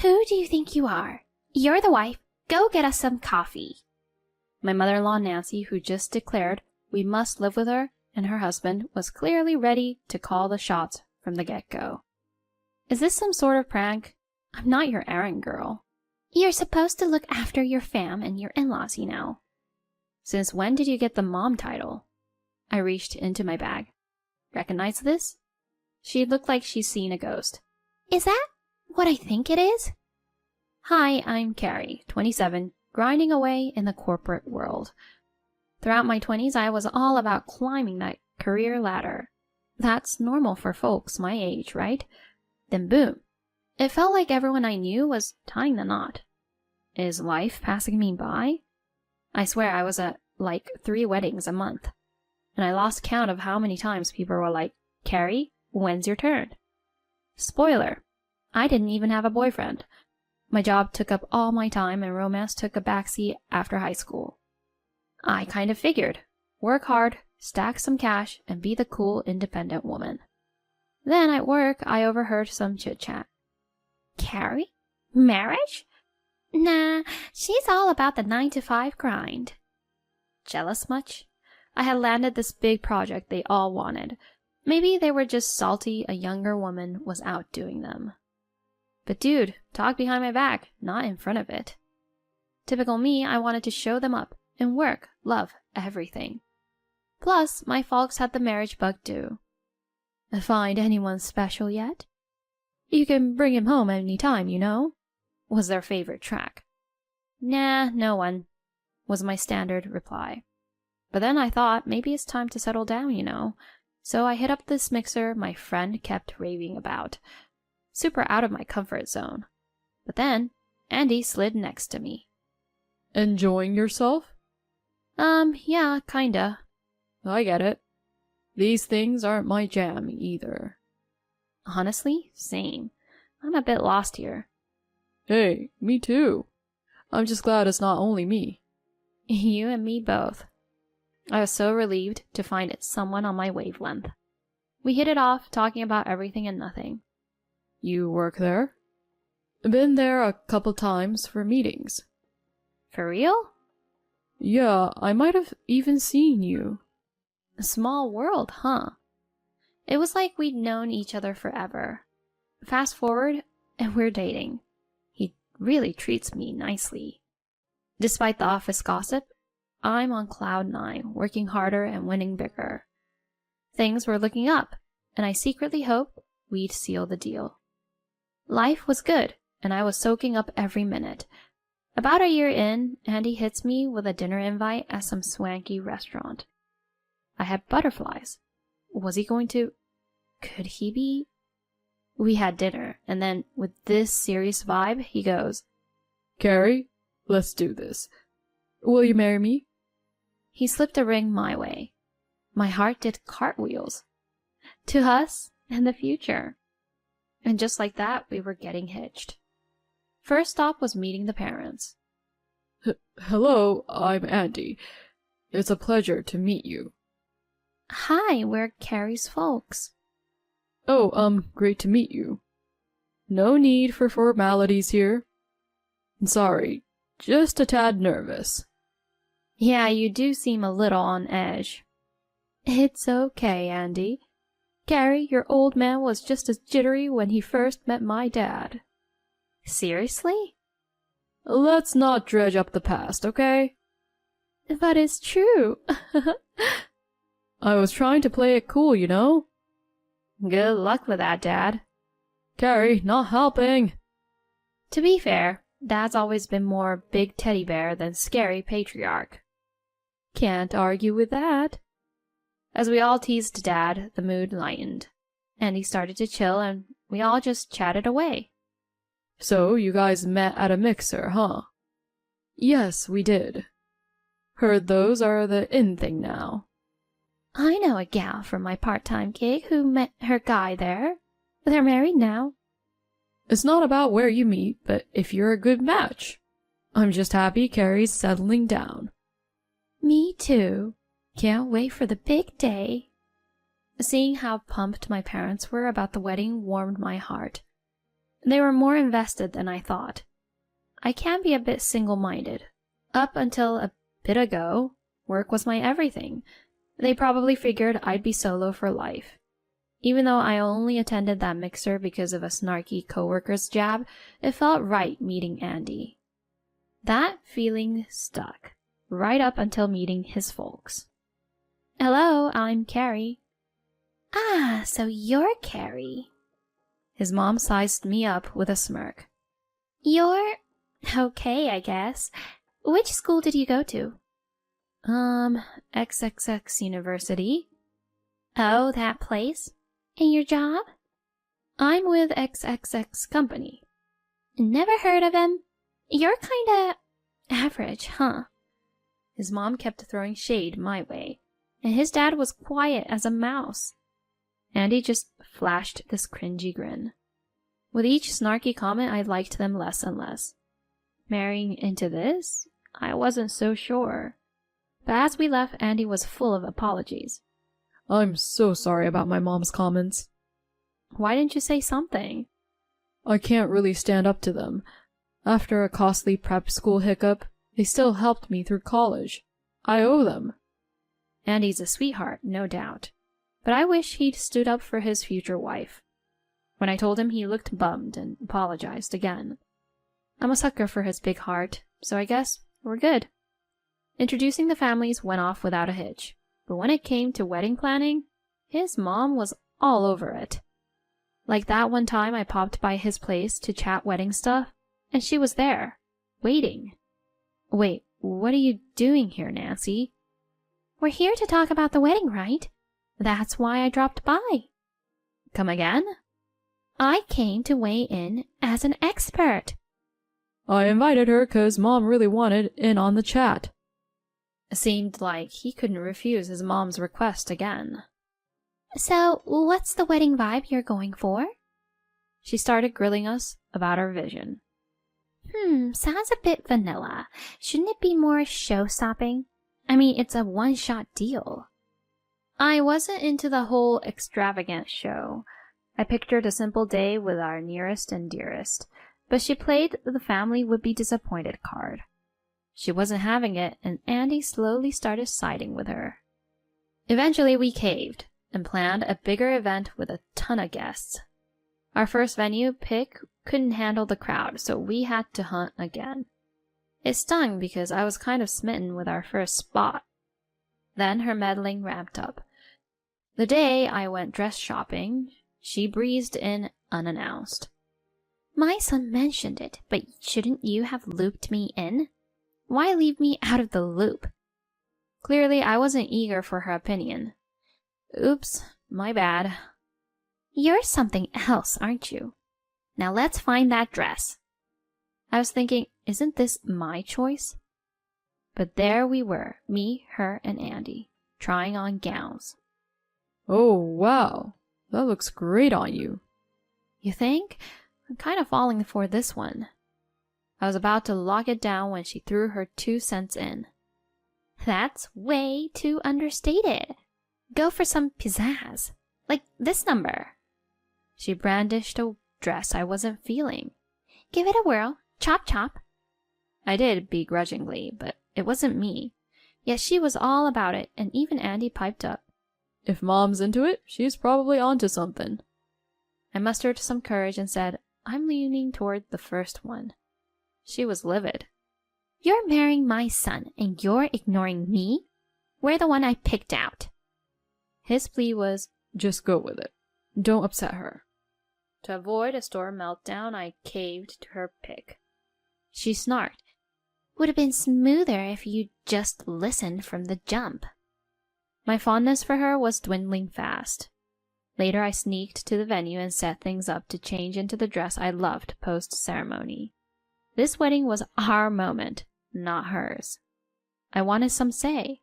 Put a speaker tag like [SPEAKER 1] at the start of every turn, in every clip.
[SPEAKER 1] Who do you think you are? You're the wife. Go get us some coffee. My mother-in-law Nancy, who just declared we must live with her and her husband, was clearly ready to call the shots from the get-go. Is this some sort of prank? I'm not your errand girl. You're supposed to look after your fam and your in-laws, you know. Since when did you get the mom title? I reached into my bag. Recognize this? She looked like she's seen a ghost. Is that what I think it is? Hi, I'm Carrie, 27, grinding away in the corporate world. Throughout my 20s, I was all about climbing that career ladder. That's normal for folks my age, right? Then boom. It felt like everyone I knew was tying the knot. Is life passing me by? I swear I was at like 3 weddings a month. And I lost count of how many times people were like, Carrie, when's your turn? Spoiler, I didn't even have a boyfriend. My job took up all my time and romance took a backseat after high school. I kind of figured, work hard, stack some cash, and be the cool, independent woman. Then at work, I overheard some chit-chat. Carrie? Marriage? Nah, she's all about the 9-to-5 grind. Jealous much? I had landed this big project they all wanted. Maybe they were just salty a younger woman was outdoing them. But dude, talk behind my back, not in front of it. Typical me, I wanted to show them up. In work, love, everything. Plus, my folks had the marriage bug too. Find anyone special yet? You can bring him home any time, you know, was their favorite track. Nah, no one, was my standard reply. But then I thought maybe it's time to settle down, you know. So I hit up this mixer my friend kept raving about. Super out of my comfort zone. But then, Andy slid next to me.
[SPEAKER 2] Enjoying yourself?
[SPEAKER 1] Yeah, kinda.
[SPEAKER 2] I get it. These things aren't my jam either.
[SPEAKER 1] Honestly, same. I'm a bit lost here.
[SPEAKER 2] Hey, me too. I'm just glad it's not only me.
[SPEAKER 1] You and me both. I was so relieved to find it someone on my wavelength. We hit it off, talking about everything and nothing.
[SPEAKER 2] You work there? Been there a couple times for meetings.
[SPEAKER 1] For real?
[SPEAKER 2] Yeah, I might have even seen you.
[SPEAKER 1] A small world, huh? It was like we'd known each other forever. Fast forward, and we're dating. He really treats me nicely. Despite the office gossip, I'm on cloud 9, working harder and winning bigger. Things were looking up, and I secretly hoped we'd seal the deal. Life was good, and I was soaking up every minute. About a year in, Andy hits me with a dinner invite at some swanky restaurant. I had butterflies. Was he going to... Could he be... We had dinner, and then, with this serious vibe, he goes,
[SPEAKER 2] Carrie, let's do this. Will you marry me?
[SPEAKER 1] He slipped a ring my way. My heart did cartwheels. To us and the future. And just like that, we were getting hitched. First stop was meeting the parents.
[SPEAKER 2] Hello, I'm Andy. It's a pleasure to meet you.
[SPEAKER 1] Hi, we're Carrie's folks.
[SPEAKER 2] Oh, great to meet you. No need for formalities here. Sorry, just a tad nervous.
[SPEAKER 1] Yeah, you do seem a little on edge. It's okay, Andy. Carrie, your old man was just as jittery when he first met my dad. Seriously?
[SPEAKER 2] Let's not dredge up the past, okay?
[SPEAKER 1] But it's true.
[SPEAKER 2] I was trying to play it cool, you know?
[SPEAKER 1] Good luck with that, Dad.
[SPEAKER 2] Carrie, not helping.
[SPEAKER 1] To be fair, Dad's always been more big teddy bear than scary patriarch. Can't argue with that. As we all teased Dad, the mood lightened. And he started to chill, and we all just chatted away.
[SPEAKER 2] So, you guys met at a mixer, huh? Yes, we did. Heard those are the in thing now.
[SPEAKER 1] I know a gal from my part-time gig who met her guy there. They're married now.
[SPEAKER 2] It's not about where you meet, but if you're a good match. I'm just happy Carrie's settling down.
[SPEAKER 1] Me too. Can't wait for the big day. Seeing how pumped my parents were about the wedding warmed my heart. They were more invested than I thought. I can be a bit single-minded. Up until a bit ago, work was my everything. They probably figured I'd be solo for life. Even though I only attended that mixer because of a snarky coworker's jab, it felt right meeting Andy. That feeling stuck, right up until meeting his folks. Hello, I'm Carrie. Ah, so you're Carrie. His mom sized me up with a smirk. You're okay, I guess. Which school did you go to? XXX University. Oh, that place? And your job? I'm with XXX Company. Never heard of him. You're kinda average, huh? His mom kept throwing shade my way, and his dad was quiet as a mouse. Andy just flashed this cringy grin. With each snarky comment, I liked them less and less. Marrying into this? I wasn't so sure. But as we left, Andy was full of apologies.
[SPEAKER 2] I'm so sorry about my mom's comments.
[SPEAKER 1] Why didn't you say something?
[SPEAKER 2] I can't really stand up to them. After a costly prep school hiccup, they still helped me through college. I owe them.
[SPEAKER 1] Andy's a sweetheart, no doubt. But I wish he'd stood up for his future wife. When I told him, he looked bummed and apologized again. I'm a sucker for his big heart, so I guess we're good. Introducing the families went off without a hitch, but when it came to wedding planning, his mom was all over it. Like that one time I popped by his place to chat wedding stuff, and she was there, waiting. Wait, what are you doing here, Nancy? We're here to talk about the wedding, right? That's why I dropped by. Come again? I came to weigh in as an expert.
[SPEAKER 2] I invited her 'cause Mom really wanted in on the chat.
[SPEAKER 1] It seemed like he couldn't refuse his mom's request again. So, what's the wedding vibe you're going for? She started grilling us about our vision. Sounds a bit vanilla. Shouldn't it be more show-stopping? I mean, it's a one-shot deal. I wasn't into the whole extravagant show. I pictured a simple day with our nearest and dearest, but she played the family would be disappointed card. She wasn't having it, and Andy slowly started siding with her. Eventually, we caved and planned a bigger event with a ton of guests. Our first venue pick couldn't handle the crowd, so we had to hunt again. It stung because I was kind of smitten with our first spot. Then her meddling ramped up. The day I went dress shopping, she breezed in unannounced. My son mentioned it, but shouldn't you have looped me in? Why leave me out of the loop? Clearly, I wasn't eager for her opinion. Oops, my bad. You're something else, aren't you? Now let's find that dress. I was thinking, isn't this my choice? But there we were, me, her, and Andy, trying on gowns.
[SPEAKER 2] Oh, wow. That looks great on you.
[SPEAKER 1] You think? I'm kind of falling for this one. I was about to lock it down when she threw her 2 cents in. That's way too understated. Go for some pizzazz, like this number. She brandished a dress I wasn't feeling. Give it a whirl. Chop, chop. I did begrudgingly, but it wasn't me. Yet she was all about it, and even Andy piped up.
[SPEAKER 2] If Mom's into it, she's probably onto something.
[SPEAKER 1] I mustered some courage and said, I'm leaning toward the first one. She was livid. You're marrying my son, and you're ignoring me? We're the one I picked out. His plea was,
[SPEAKER 2] just go with it. Don't upset her.
[SPEAKER 1] To avoid a store meltdown, I caved to her pick. She snarked. Would have been smoother if you'd just listened from the jump. My fondness for her was dwindling fast. Later, I sneaked to the venue and set things up to change into the dress I loved post-ceremony. This wedding was our moment, not hers. I wanted some say.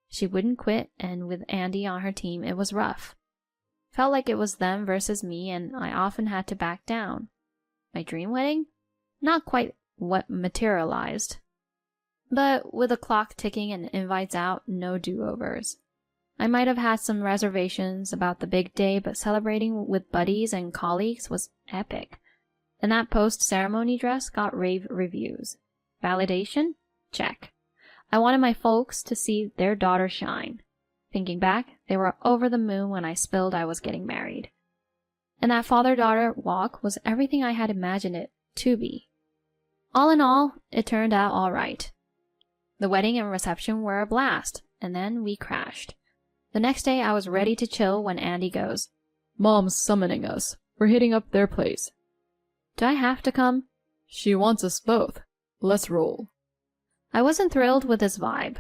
[SPEAKER 1] She wouldn't quit, and with Andy on her team, it was rough. Felt like it was them versus me, and I often had to back down. My dream wedding? Not quite what materialized. But with the clock ticking and invites out, no do-overs. I might have had some reservations about the big day, but celebrating with buddies and colleagues was epic. And that post-ceremony dress got rave reviews. Validation? Check. I wanted my folks to see their daughter shine. Thinking back, they were over the moon when I spilled I was getting married. And that father-daughter walk was everything I had imagined it to be. All in all, it turned out all right. The wedding and reception were a blast, and then we crashed. The next day I was ready to chill when Andy goes,
[SPEAKER 2] "Mom's summoning us. We're hitting up their place."
[SPEAKER 1] "Do I have to come?"
[SPEAKER 2] "She wants us both. Let's roll."
[SPEAKER 1] I wasn't thrilled with his vibe.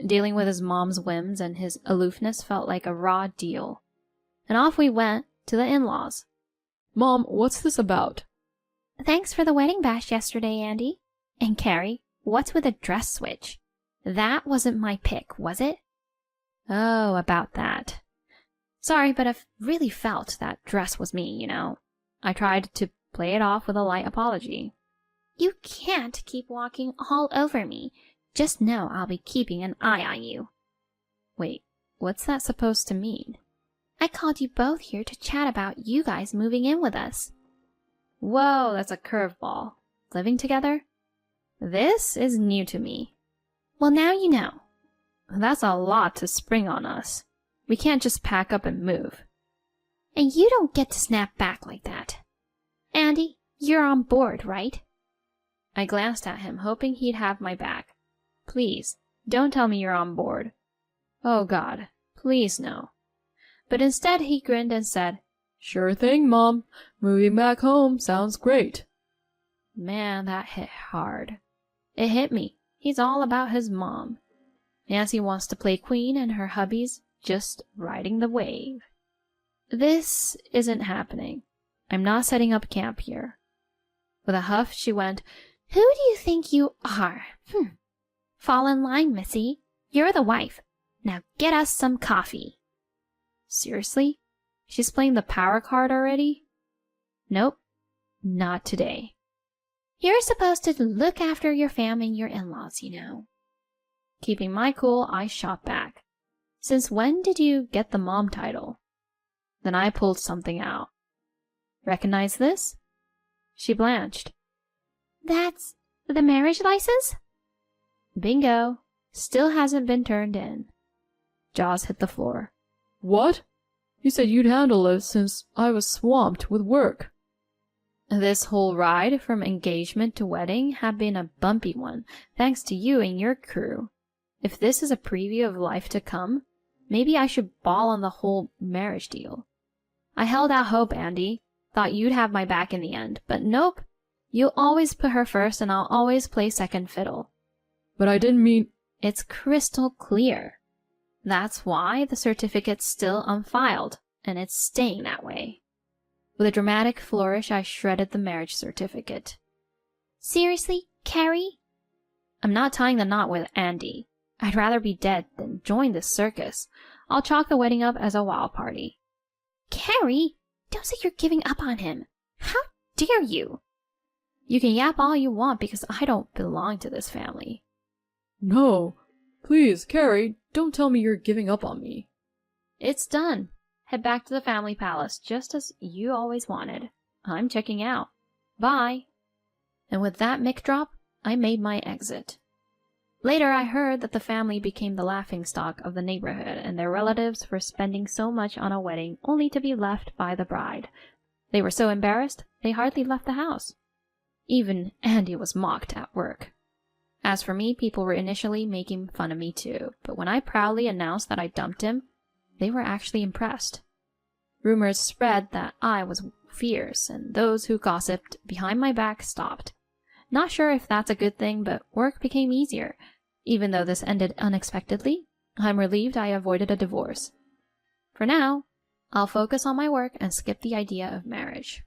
[SPEAKER 1] Dealing with his mom's whims and his aloofness felt like a raw deal. And off we went to the in-laws.
[SPEAKER 2] "Mom, what's this about?"
[SPEAKER 1] "Thanks for the wedding bash yesterday, Andy. And Carrie, what's with a dress switch? That wasn't my pick, was it?" "Oh, about that. Sorry, but I really felt that dress was me, you know." I tried to play it off with a light apology. "You can't keep walking all over me. Just know I'll be keeping an eye on you." "Wait, what's that supposed to mean?" "I called you both here to chat about you guys moving in with us." Whoa, that's a curveball. Living together? This is new to me. "Well, now you know." That's a lot to spring on us. We can't just pack up and move. "And you don't get to snap back like that. Andy, you're on board, right?" I glanced at him, hoping he'd have my back. Please, don't tell me you're on board. Oh God, please no. But instead he grinned and said,
[SPEAKER 2] "Sure thing, Mom. Moving back home sounds great."
[SPEAKER 1] Man, that hit hard. It hit me. He's all about his mom. Nancy wants to play queen and her hubby's just riding the wave. This isn't happening. I'm not setting up camp here. With a huff, she went, "Who do you think you are? Fall in line, Missy. You're the wife. Now get us some coffee." Seriously? She's playing the power card already? Nope, not today. "You're supposed to look after your family and your in-laws, you know." Keeping my cool, I shot back. "Since when did you get the mom title?" Then I pulled something out. "Recognize this?" She blanched. "That's the marriage license?" Bingo. Still hasn't been turned in. Jaws hit the floor.
[SPEAKER 2] "What? You said you'd handle it since I was swamped with work."
[SPEAKER 1] This whole ride from engagement to wedding had been a bumpy one, thanks to you and your crew. If this is a preview of life to come, maybe I should ball on the whole marriage deal. I held out hope, Andy. Thought you'd have my back in the end, but nope. You'll always put her first and I'll always play second fiddle.
[SPEAKER 2] "But I didn't mean—"
[SPEAKER 1] It's crystal clear. That's why the certificate's still unfiled, and it's staying that way. With a dramatic flourish, I shredded the marriage certificate. "Seriously, Carrie?" I'm not tying the knot with Andy. I'd rather be dead than join this circus. I'll chalk the wedding up as a wild party. "Carrie, don't say you're giving up on him. How dare you?" You can yap all you want because I don't belong to this family.
[SPEAKER 2] "No. Please, Carrie, don't tell me you're giving up on me."
[SPEAKER 1] It's done. Head back to the family palace, just as you always wanted. I'm checking out. Bye. And with that mic drop, I made my exit. Later, I heard that the family became the laughingstock of the neighborhood and their relatives for spending so much on a wedding only to be left by the bride. They were so embarrassed, they hardly left the house. Even Andy was mocked at work. As for me, people were initially making fun of me too, but when I proudly announced that I dumped him, they were actually impressed. Rumors spread that I was fierce, and those who gossiped behind my back stopped. Not sure if that's a good thing, but work became easier. Even though this ended unexpectedly, I'm relieved I avoided a divorce. For now, I'll focus on my work and skip the idea of marriage.